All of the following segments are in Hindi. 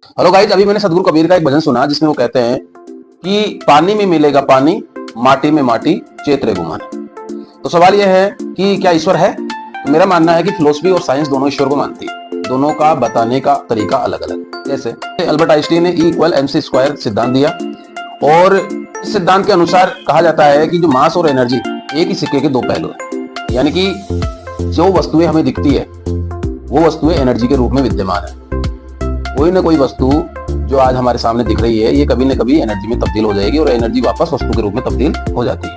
हेलो गाइस, अभी मैंने सदगुरु कबीर का एक भजन सुना जिसमें वो कहते हैं कि पानी में मिलेगा पानी, माटी में माटी, चेतरे गुमाने। तो सवाल यह है कि क्या ईश्वर है? तो मेरा मानना है कि फिलोसफी और साइंस दोनों ईश्वर को मानती है, दोनों का बताने का तरीका अलग अलग। जैसे अल्बर्ट आइंस्टीन ने E=mc² सिद्धांत दिया और इस सिद्धांत के अनुसार कहा जाता है कि जो मास और एनर्जी एक ही सिक्के के दो पहलू है, यानी कि जो वस्तुएं हमें दिखती है वो वस्तुएं एनर्जी के रूप में विद्यमान है। कोई ना कोई वस्तु जो आज हमारे सामने दिख रही है ये कभी न कभी एनर्जी में तब्दील हो जाएगी और एनर्जी वापस वस्तु के रूप में तब्दील हो जाती है।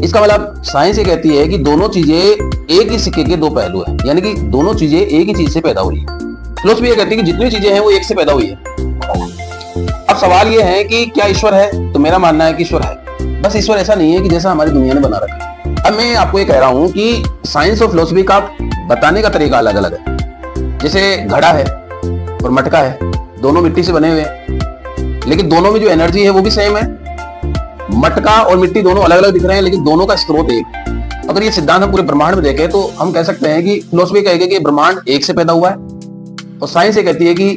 इसका मतलब साइंस ये कहती है कि दोनों चीजें एक ही सिक्के के दो पहलू है, यानी कि दोनों चीजें एक ही चीज से पैदा हुई है। फिलोसफी ये कहती है कि जितनी चीजें हैं वो एक से पैदा हुई है। अब सवाल ये है कि क्या ईश्वर है? तो मेरा मानना है कि ईश्वर है। बस ईश्वर ऐसा नहीं है कि जैसा हमारी दुनिया ने बना रखा है। अब मैं आपको ये कह रहा हूं कि साइंस और फिलोसफी का बताने का तरीका अलग अलग है। जैसे घड़ा है और मटका है, दोनों मिट्टी से बने हुए हैं, लेकिन दोनों में जो एनर्जी है वो भी सेम है। मटका और मिट्टी दोनों अलग अलग दिख रहे हैं, लेकिन दोनों का स्रोत एक। अगर ये सिद्धांत हम पूरे ब्रह्मांड में देखें तो हम कह सकते हैं कि फिलोसफी कहेगी कि ब्रह्मांड एक से पैदा हुआ है और साइंस ये कहती है कि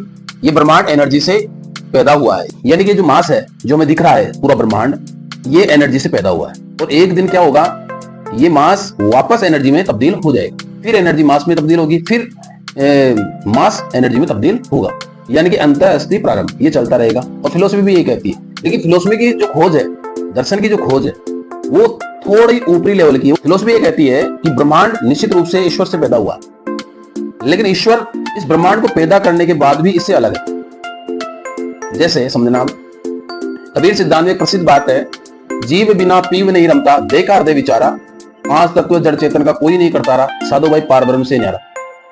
ये ब्रह्मांड एनर्जी से पैदा हुआ है, यानी कि जो मास है जो हमें दिख रहा है पूरा ब्रह्मांड ये एनर्जी से पैदा हुआ है। और एक दिन क्या होगा, ये मास वापस एनर्जी में तब्दील हो जाएगा, फिर एनर्जी मास में तब्दील होगी, फिर मास एनर्जी में तब्दील होगा, यानी कि अंतः अस्थि प्रारंभ, ये चलता रहेगा। और फिलोसफी भी ये कहती है, लेकिन फिलोसफी की जो खोज है, दर्शन की जो खोज है वो थोड़ी ऊपरी लेवल की है। फिलोसफी ये कहती है कि ब्रह्मांड निश्चित रूप से ईश्वर से पैदा हुआ, लेकिन ईश्वर इस ब्रह्मांड को पैदा करने के बाद भी इससे अलग है। जैसे समझना, कबीर सिद्धांत में एक प्रसिद्ध बात है, जीव बिना पीव नहीं रमता, बेकार दे विचारा, पांच तत्व जड़ चेतन का कोई नहीं करता रहा, साधो भाई पार ब्रह्म से न्यारा।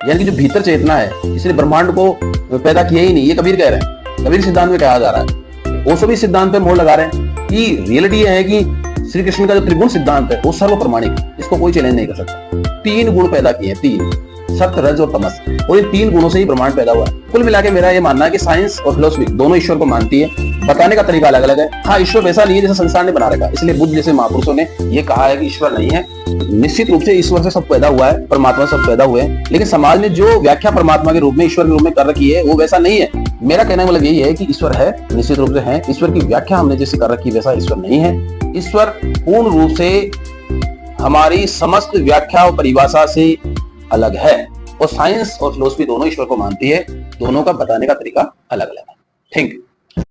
यानी कि जो भीतर चेतना है इसने ब्रह्मांड को पैदा किया ही नहीं, ये कबीर कह रहे हैं, कबीर सिद्धांत में कहा जा रहा है। ओशो भी सिद्धांत पे मोहर लगा रहे हैं कि रियलिटी ये है कि श्री कृष्ण का जो त्रिगुण सिद्धांत है वो सर्व प्रमाणिक, इसको कोई चैलेंज नहीं कर सकता। 3 गुण पैदा किए, 3 सत्य, रज और तमस, और इन 3 गुणों से ही ब्रह्मांड पैदा हुआ है। कुल मिलाके मेरा ये मानना है कि साइंस और फिलोसफी दोनों ईश्वर को मानती है, बताने का तरीका अलग अलग है। हाँ, ईश्वर वैसा नहीं है जैसा संसार ने बना रखा, इसलिए बुद्ध जैसे महापुरुषों ने ये कहा है कि ईश्वर नहीं है। निश्चित रूप से ईश्वर से सब पैदा हुआ है, परमात्मा सब पैदा हुए हैं, लेकिन समाज ने जो व्याख्या परमात्मा के रूप में, ईश्वर के रूप में कर रखी है वो वैसा नहीं है। मेरा कहने का मतलब यही है कि ईश्वर है, निश्चित रूप से है। ईश्वर की व्याख्या हमने जैसी कर रखी है वैसा ईश्वर नहीं है। ईश्वर पूर्ण रूप से हमारी समस्त व्याख्या और परिभाषा से अलग है, और साइंस और फिलोसफी दोनों ईश्वर को मानती है, दोनों का बताने का तरीका अलग अलग है। Thank you.